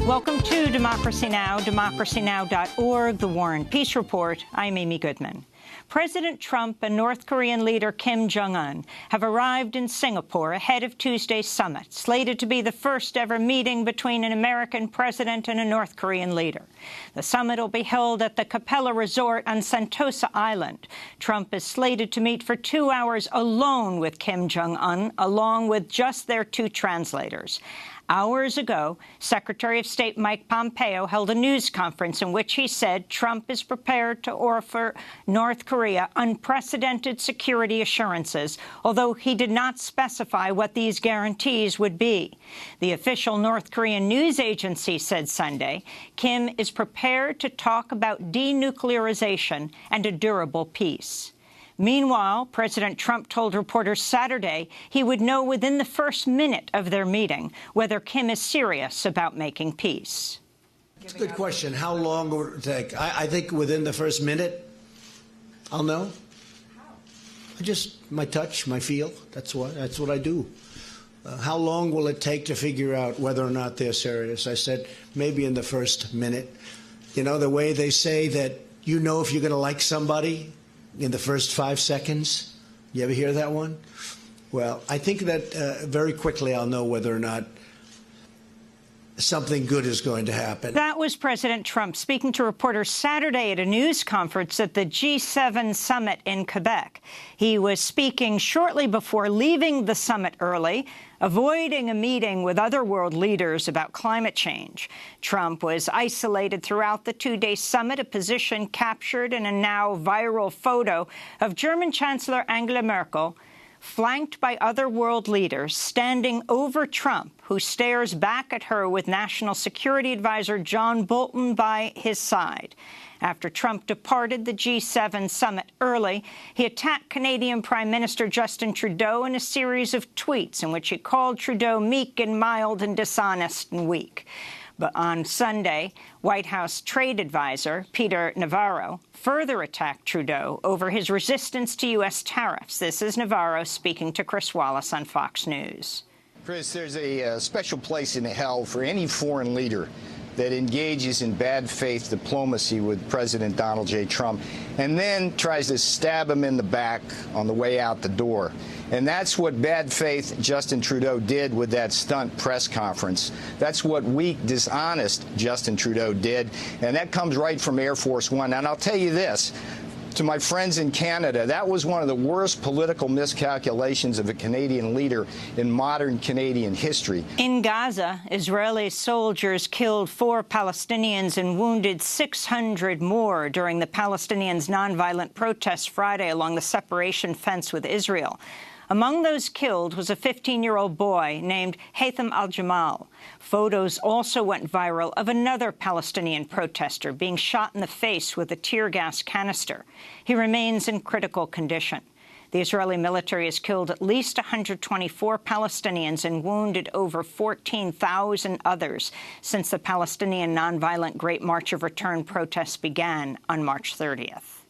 Welcome to Democracy Now!, democracynow.org, The War and Peace Report. I'm Amy Goodman. President Trump and North Korean leader Kim Jong-un have arrived in Singapore ahead of Tuesday's summit, slated to be the first-ever meeting between an American president and a North Korean leader. The summit will be held at the Capella Resort on Sentosa Island. Trump is slated to meet for 2 hours alone with Kim Jong-un, along with just their two translators. Hours ago, Secretary of State Mike Pompeo held a news conference in which he said Trump is prepared to offer North Korea unprecedented security assurances, although he did not specify what these guarantees would be. The official North Korean news agency said Sunday Kim is prepared to talk about denuclearization and a durable peace. Meanwhile, President Trump told reporters Saturday he would know within the first minute of their meeting whether Kim is serious about making peace. It's a good question. How long will it take? I think within the first minute, I'll know. My touch, my feel. That's what I do. How long will it take to figure out whether or not they're serious? I said maybe in the first minute. You know, the way they say that you know if you're going to like somebody in the first 5 seconds. You ever hear that one? Well, I think that very quickly I'll know whether or not something good is going to happen. That was President Trump speaking to reporters Saturday at a news conference at the G7 summit in Quebec. He was speaking shortly before leaving the summit early, avoiding a meeting with other world leaders about climate change. Trump was isolated throughout the two-day summit, a position captured in a now viral photo of German Chancellor Angela Merkel, flanked by other world leaders, standing over Trump, who stares back at her with National Security Advisor John Bolton by his side. After Trump departed the G7 summit early, he attacked Canadian Prime Minister Justin Trudeau in a series of tweets in which he called Trudeau meek and mild and dishonest and weak. But on Sunday, White House trade advisor Peter Navarro further attacked Trudeau over his resistance to U.S. tariffs. This is Navarro speaking to Chris Wallace on Fox News. Chris, there's a special place in hell for any foreign leader that engages in bad faith diplomacy with President Donald J. Trump and then tries to stab him in the back on the way out the door. And that's what bad faith Justin Trudeau did with that stunt press conference. That's what weak, dishonest Justin Trudeau did. And that comes right from Air Force One. And I'll tell you this, to my friends in Canada, that was one of the worst political miscalculations of a Canadian leader in modern Canadian history. In Gaza, Israeli soldiers killed 4 Palestinians and wounded 600 more during the Palestinians' nonviolent protests Friday along the separation fence with Israel. Among those killed was a 15-year-old boy named Haytham al-Jamal. Photos also went viral of another Palestinian protester being shot in the face with a tear gas canister. He remains in critical condition. The Israeli military has killed at least 124 Palestinians and wounded over 14,000 others since the Palestinian nonviolent Great March of Return protests began on March 30th.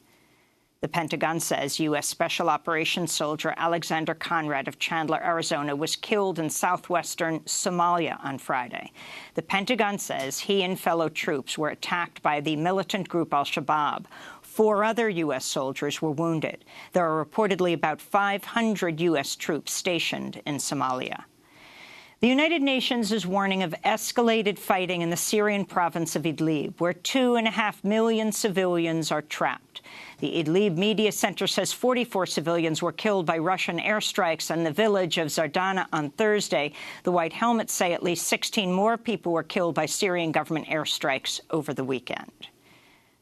The Pentagon says U.S. Special Operations soldier Alexander Conrad of Chandler, Arizona, was killed in southwestern Somalia on Friday. The Pentagon says he and fellow troops were attacked by the militant group al-Shabaab. 4 other U.S. soldiers were wounded. There are reportedly about 500 U.S. troops stationed in Somalia. The United Nations is warning of escalated fighting in the Syrian province of Idlib, where 2.5 million civilians are trapped. The Idlib Media Center says 44 civilians were killed by Russian airstrikes in the village of Zardana on Thursday. The White Helmets say at least 16 more people were killed by Syrian government airstrikes over the weekend.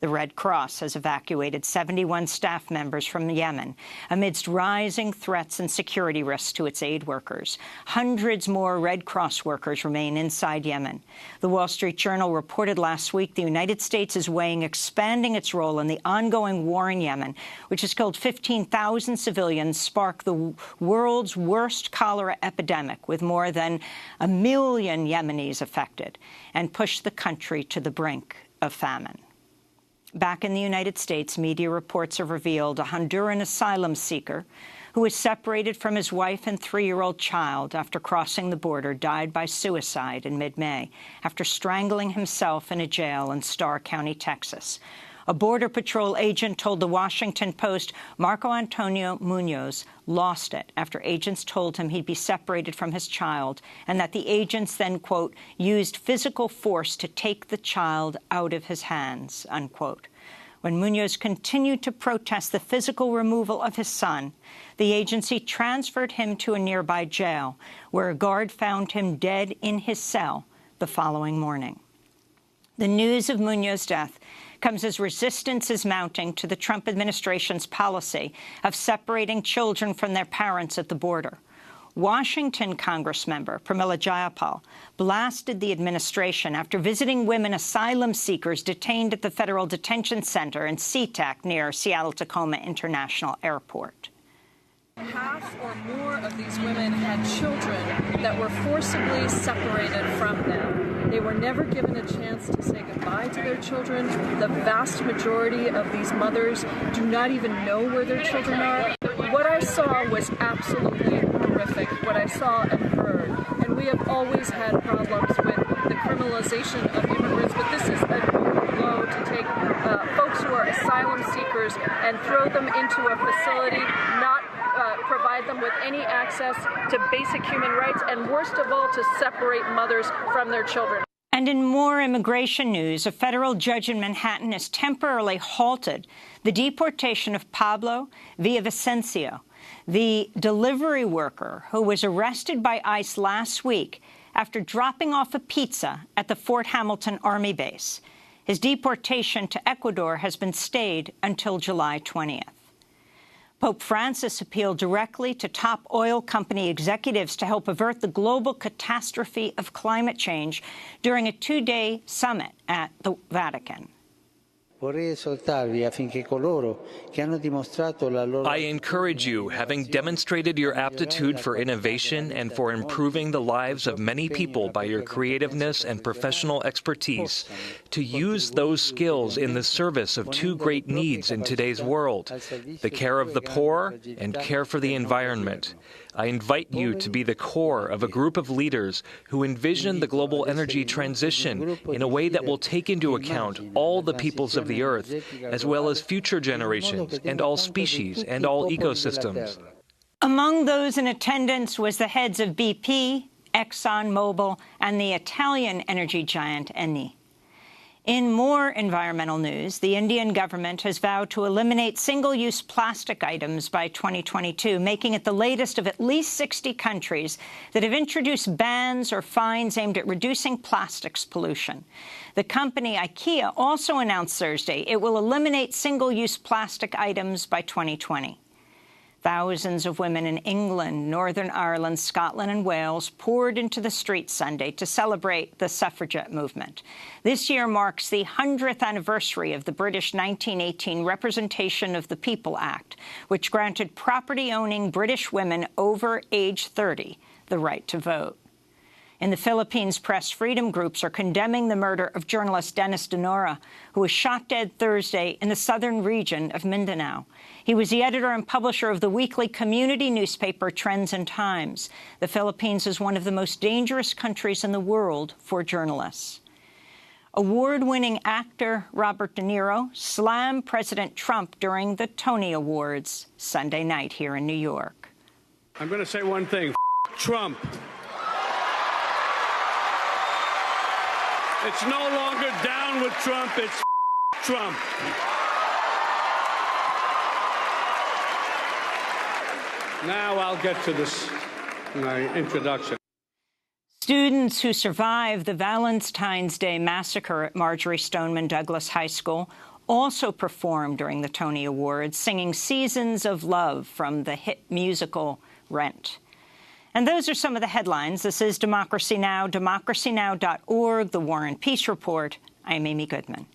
The Red Cross has evacuated 71 staff members from Yemen amidst rising threats and security risks to its aid workers. Hundreds more Red Cross workers remain inside Yemen. The Wall Street Journal reported last week the United States is weighing expanding its role in the ongoing war in Yemen, which has killed 15,000 civilians, sparked the world's worst cholera epidemic with more than 1 million Yemenis affected, and pushed the country to the brink of famine. Back in the United States, media reports have revealed a Honduran asylum seeker who was separated from his wife and 3-year-old child after crossing the border, died by suicide in mid-May after strangling himself in a jail in Starr County, Texas. A Border Patrol agent told the Washington Post Marco Antonio Munoz lost it after agents told him he'd be separated from his child and that the agents then, quote, used physical force to take the child out of his hands, unquote. When Munoz continued to protest the physical removal of his son, the agency transferred him to a nearby jail, where a guard found him dead in his cell the following morning. The news of Munoz's death comes as resistance is mounting to the Trump administration's policy of separating children from their parents at the border. Washington Congressmember Pramila Jayapal blasted the administration after visiting women asylum seekers detained at the Federal Detention Center in SeaTac near Seattle-Tacoma International Airport. Half or more of these women had children that were forcibly separated from them. They were never given a chance to say goodbye to their children. The vast majority of these mothers do not even know where their children are. What I saw was absolutely horrific, what I saw and heard. And we have always had problems with the criminalization of immigrants, but this is a new blow to take folks who are asylum seekers and throw them into a facility, not provide them with any access to basic human rights, and worst of all, to separate mothers from their children. And in more immigration news, a federal judge in Manhattan has temporarily halted the deportation of Pablo Villavicencio, the delivery worker who was arrested by ICE last week after dropping off a pizza at the Fort Hamilton Army base. His deportation to Ecuador has been stayed until July 20th. Pope Francis appealed directly to top oil company executives to help avert the global catastrophe of climate change during a 2-day summit at the Vatican. I encourage you, having demonstrated your aptitude for innovation and for improving the lives of many people by your creativeness and professional expertise, to use those skills in the service of two great needs in today's world, the care of the poor and care for the environment. I invite you to be the core of a group of leaders who envision the global energy transition in a way that will take into account all the peoples of the earth, as well as future generations and all species and all ecosystems. Among those in attendance was the heads of BP, ExxonMobil, and the Italian energy giant Eni. In more environmental news, the Indian government has vowed to eliminate single-use plastic items by 2022, making it the latest of at least 60 countries that have introduced bans or fines aimed at reducing plastics pollution. The company IKEA also announced Thursday it will eliminate single-use plastic items by 2020. Thousands of women in England, Northern Ireland, Scotland and Wales poured into the streets Sunday to celebrate the suffragette movement. This year marks the 100th anniversary of the British 1918 Representation of the People Act, which granted property-owning British women over age 30 the right to vote. In the Philippines, press freedom groups are condemning the murder of journalist Dennis Niro, who was shot dead Thursday in the southern region of Mindanao. He was the editor and publisher of the weekly community newspaper Trends and Times. The Philippines is one of the most dangerous countries in the world for journalists. Award-winning actor Robert De Niro slammed President Trump during the Tony Awards Sunday night here in New York. I'm going to say one thing. Trump. It's no longer down with Trump, it's Trump. Now I'll get to this, my introduction. Students who survived the Valentine's Day massacre at Marjory Stoneman Douglas High School also performed during the Tony Awards, singing Seasons of Love from the hit musical Rent. And those are some of the headlines. This is Democracy Now!, democracynow.org, The War and Peace Report. I'm Amy Goodman.